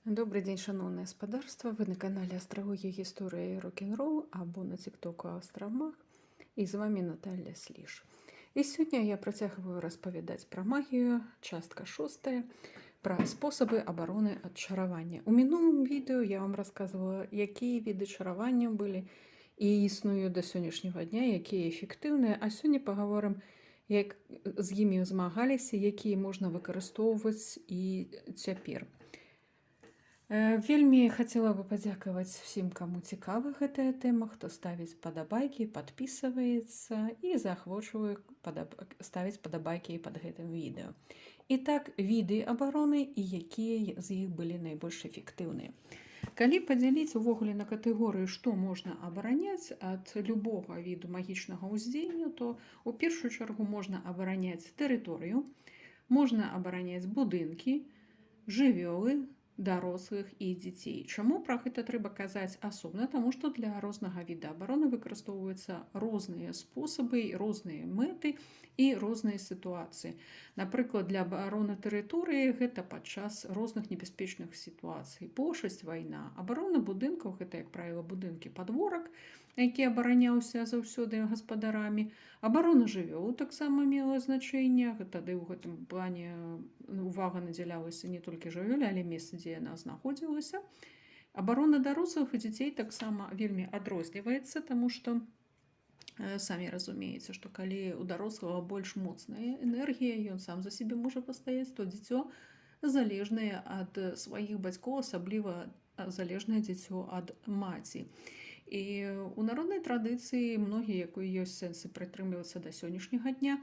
Добрый дзень, шаноўнае спадарства. Вы на канале Астралогія, гісторыя і рок-н-рол або на тиктоку Астрамах. І з вами Наталья Сліж. І сёння я працягваю распавядаць пра магію, частка 6, пра спосабы абароны ад чаравання. У мінулым відэо я вам расказвала, якія віды чаравання былі і існуюць да сённяшняга дня, якія эфектыўныя, а сёння паговорым, як з імі змагаліся, якія можна выкарыстоўваць і цяпер. Вельмі хацела бы падзякаваць усім, каму цікава гэтая тэма, хто ставіць падабайкі, падпісваецца і заахвочваю ставіць падабайкі пад гэтым відэо. І так, віды абароны і якія з іх былі найбольш эфектыўныя. Калі падзяліць увогуле на катэгорыі, што можна абараняць ад любога віду магічнага ўздзеяння, то у першую чаргу можна абараняць тэрыторыю, можна абараняць будынкі, жывёлы, дарослых і дзяцей. Чаму пра гэта трэба казаць асобна? Таму што для рознага віда абароны выкарыстоўваюцца розныя спосабы, розныя мэты і розныя сітуацыі. Напрыклад, для абароны тэрыторыі гэта падчас розных небяспечных сітуацый. Пошасць, вайна, абарона будынкаў, гэта, як правіла, будынкі падворак, які абараняўся заўсёды гаспадарамі. Абарона жывёл таксама мела значэнне. Тады ў гэтым плане увага надзялялася не толькі жывёле, але месцы, дзе яна знаходзілася. Абарона дарослых і дзяцей таксама вельмі адрозніваецца, таму што самі разумееце, што калі у дарослага больш моцная энергія, ён сам за сябе можа пастаяць, то дзіцё залежнае ад сваіх бацькоў, асабліва залежнае дзіцё ад маці. І у народнай традыцыі многія, якія ёсць сэнсы прытрымлівацца да сённяшняга дня,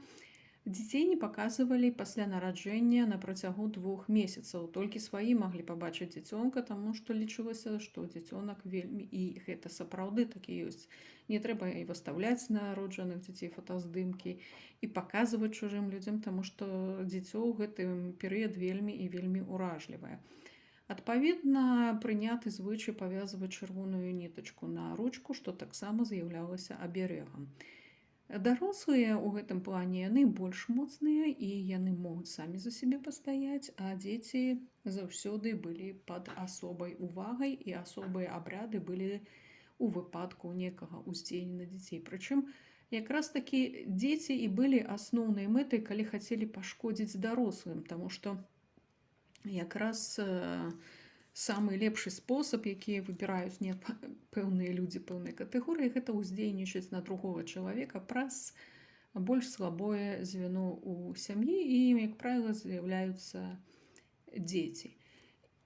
дзяцей не паказвалі пасля нараджэння на працягу 2 месяцаў. Толькі сваі маглі пабачыць дзіцёнка, таму што лічылася, што дзіцёнак вельмі, і гэта сапраўды такі ёсць. Не трэба і выстаўляць народжаных дзяцей фотаздымкі і паказваць чужым людзям, таму што дзіцё ў гэты перыяд вельмі і вельмі ўражлівае. Адпаведна, прыняты звычай павязваць чырвоную нітачку на ручку, што таксама з'яўлялася аберэгам. Дарослыя ў гэтым плане яны больш моцныя і яны могуць самі за сябе пастаяць, а дзеці заўсёды былі пад асобай увагай, і асобыя абряды былі у выпадку некага ўздзеяння на дзяцей. Прычым якраз такі дзеці і былі асноўнай мэтай, калі хацелі пашкодзіць дарослым, таму што якраз самы лепшы спосаб, які выбіраюць пэўныя людзі пэўнай катэгорыі, гэта ўздзейнічаць на другога чалавека праз больш слабое звено ў сям'і, і ім, як правіла, з'яўляюцца дзеці.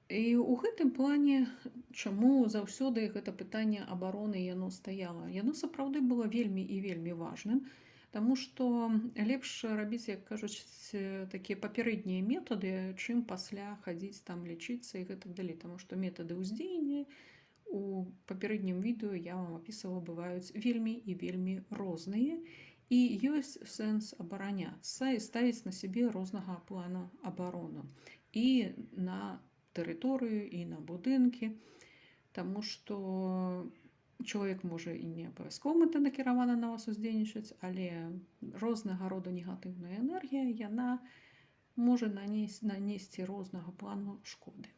І ў гэтым плане, чаму заўсёды гэта пытанне абароны яно стаяла? Яно сапраўды было вельмі і вельмі важным, таму што лепш рабіць, як кажуць, такія папярэднія метады, чым пасля хадзіць там лечыцца і гэтак далей. Таму што метады ўздзеяння у папярэднім відэо я вам апісвала, бываюць вельмі і вельмі розныя. І ёсць сэнс абараняцца і ставіць на сябе рознага плана абарону. І на тэрыторыю, і на будынкі. Таму што чалавек можа і не абавязкова мэтанакіравана на вас уздзейнічаць, але рознага роду негатыўная энергія, яна можа нанесці рознага плану шкоды.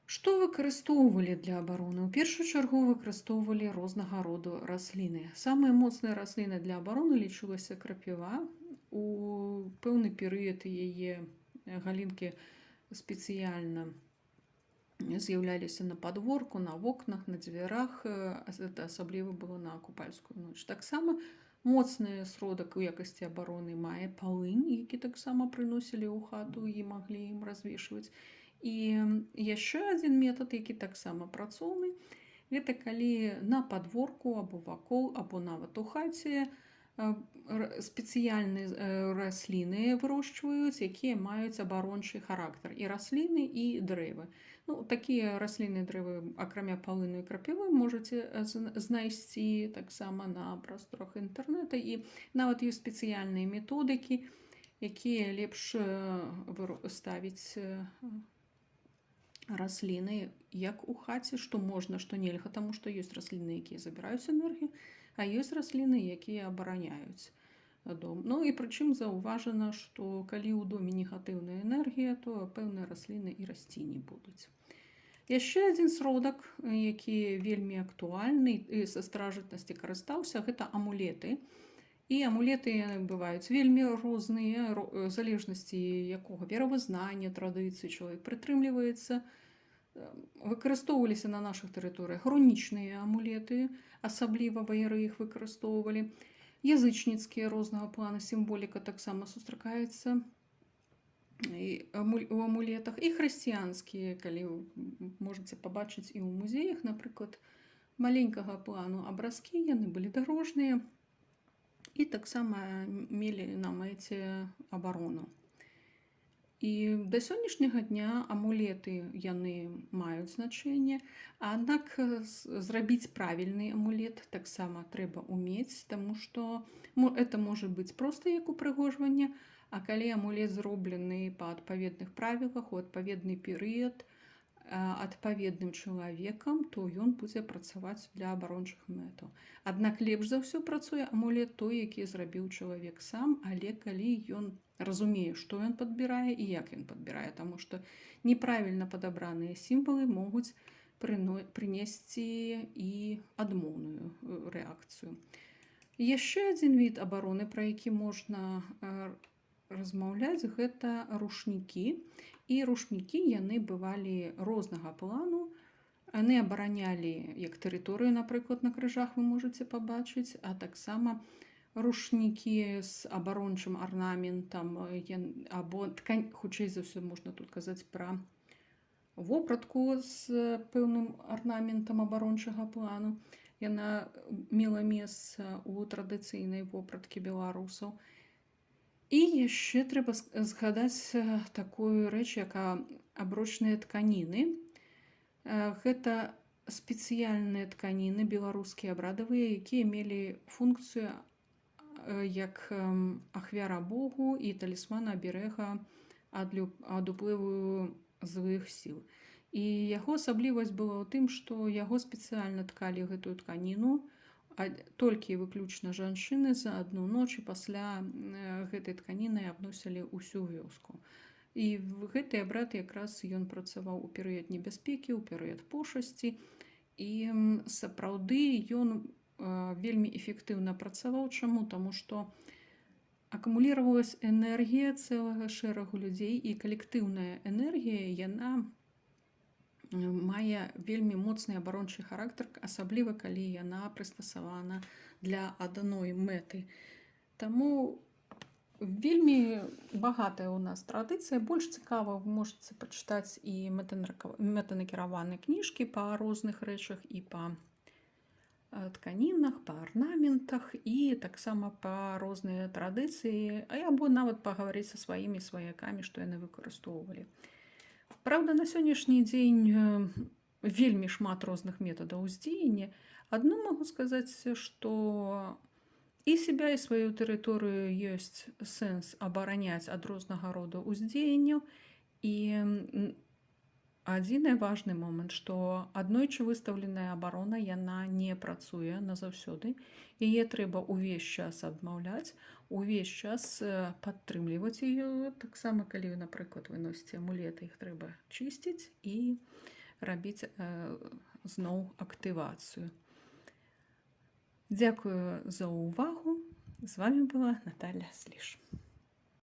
Што выкарыстоўвалі для абароны? У першую чаргу выкарыстоўвалі рознага роду расліны. Самая моцная расліна для абароны лічылася крапіва. У пэўны перыяд яе галінкі спецыяльна з'яўляліся на падворку, на вокнах, на дзвярах. Гэта асабліва было на купальскую ноч. Таксама моцны сродак у якасці абароны мае палынь, які таксама прыносілі ў хату і маглі ім развешваць. І яшчэ адзін метад, які таксама працоўны, гэта калі на падворку або вакол, або нават у хаце спецыяльныя расліны вырошчваюць, якія маюць абарончы характар. І расліны, і дрэвы. Такія расліны і дрэвы, акрамя палыну і крапівы, можаце знайсці таксама на прасторах інтэрнэта. І нават ёсць спецыяльныя методыкі, якія лепш ставіць расліны як у хаце, што можна, што нельга, таму што ёсць расліны, якія забіраюць энергію, а ёсць расліны, якія абараняюць. дом. Ну і прычым заўважана, што калі ў доме негатыўная энергія, то пэўныя расліны і расці не будуць. Яшчэ адзін сродак, які вельмі актуальны і са старажытнасці карыстаўся, гэта амулеты. І амулеты бываюць вельмі розныя, в залежнасці якога веравызнання, традыцыі чалавек прытрымліваецца. Выкарыстоўваліся на нашых тэрыторыях рунічныя амулеты, асабліва ваяры іх выкарыстоўвалі. Язычніцкія рознага плана сімволіка таксама сустракаецца у амулетах. І хрысціянскія, калі можаце пабачыць і ў музеях, напрыклад, маленькага плану абразкі, яны былі дарожныя і таксама мелі на мэце абарону. І да сённяшняга дня амулеты яны маюць значэнне, аднак зрабіць правільны амулет таксама трэба ўмець, таму што это можа быць проста як упрыгожванне, а калі амулет зроблены па адпаведных правілах у адпаведны перыяд адпаведным чалавекам, то ён будзе працаваць для абарончых мэтаў. Аднак лепш за ўсё працуе амулет той, які зрабіў чалавек сам, але калі ён разумее, што ён падбірае і як ён падбірае, таму што неправільна падабраныя сімвалы могуць прынесці і адмоўную рэакцыю. Яшчэ адзін від абароны, пра які можна размаўляць, гэта рушнікі. І рушнікі яны бывалі рознага плану. Яны абаранялі як тэрыторыю, напрыклад, на крыжах вы можаце пабачыць, а таксама рушнікі з абарончым арнаментам або ткань, хутчэй за ўсё можна тут казаць пра вопратку з пэўным арнаментам абарончага плану. Яна мела месца ў традыцыйнай вопраткі беларусаў. І яшчэ трэба згадаць такую рэч, як аброчныя тканіны. Гэта спецыяльныя тканіны, беларускія абрадавыя, якія мелі функцыю як ахвяра Богу і талісман аберэга ад уплыву злых сіл. І яго асаблівасць была ў тым, што яго спецыяльна ткалі гэтую тканіну, толькі выключна жанчыны за адну ноч, і пасля гэтай тканіны абносілі ўсю вёску. І гэты абрад якраз ён працаваў у перыяд небяспекі, у перыяд пошасці, і сапраўды ён вельмі эфектыўна працаваў. Чаму? Таму што акумуліравалась энергія цэлага шэрагу людзей, і калектыўная энергія, яна мае вельмі моцны абарончы характар, асабліва калі яна прыстасавана для адной мэты. Таму вельмі багатая ў нас традыцыя. Больш цікава вы можаце пачытаць і мэтанакіраваныя кніжкі па розных рэчах, і па тканінах, па арнаментах, і таксама па розныя традыцыі, або нават пагаварыць са сваімі сваякамі, што яны выкарыстоўвалі. Праўда, на сённяшні дзень вельмі шмат розных метадаў уздзеяння. Адно магу сказаць, што і сябе, і сваю тэрыторыю ёсць сэнс абараняць ад рознага роду ўздзеянняў. І адзіны важны момант, што аднойчы выстаўленая абарона, яна не працуе назаўсёды. Яе трэба ўвесь час адмаўляць, увесь час падтрымліваць яе. Таксама, калі, напрыклад, вы носіце амулеты, іх трэба чысціць і рабіць зноў актывацыю. Дзякую за ўвагу. З вами была Наталя Сліж.